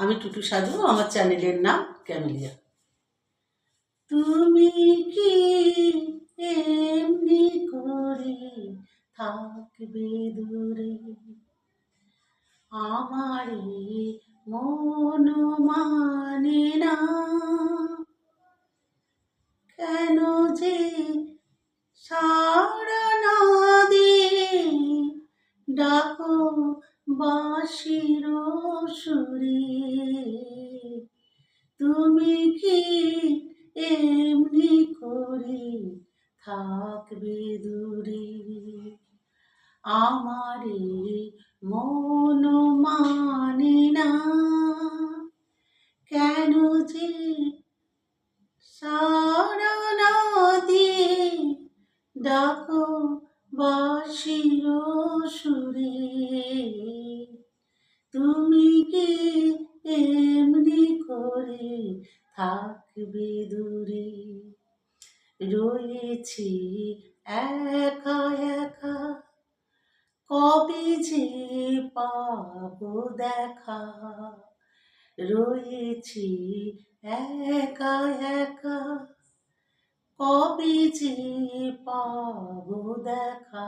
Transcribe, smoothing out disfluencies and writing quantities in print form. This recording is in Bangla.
আমি টুটু সাধু, আমার চ্যানেলের নাম ক্যামেলিয়া। তুমি কি এমনি করে থাকবে দূরে, আমারে মন মানে না, কেন যে সাড়া না দিয়ে ডাকো বাঁশির সুরে। তুমি কি এমনি করে থাকবে দূরে, আমারে মন মানে না, কেন যে সাড়া না দিয়ে ডাকো বাঁশির সুরে। তুমি কি এমনি করে থাকবে দূরে, রয়েছি একা একা, কবে যে পাবো দেখা, রয়েছি একা একা, কবে যে পাবো দেখা।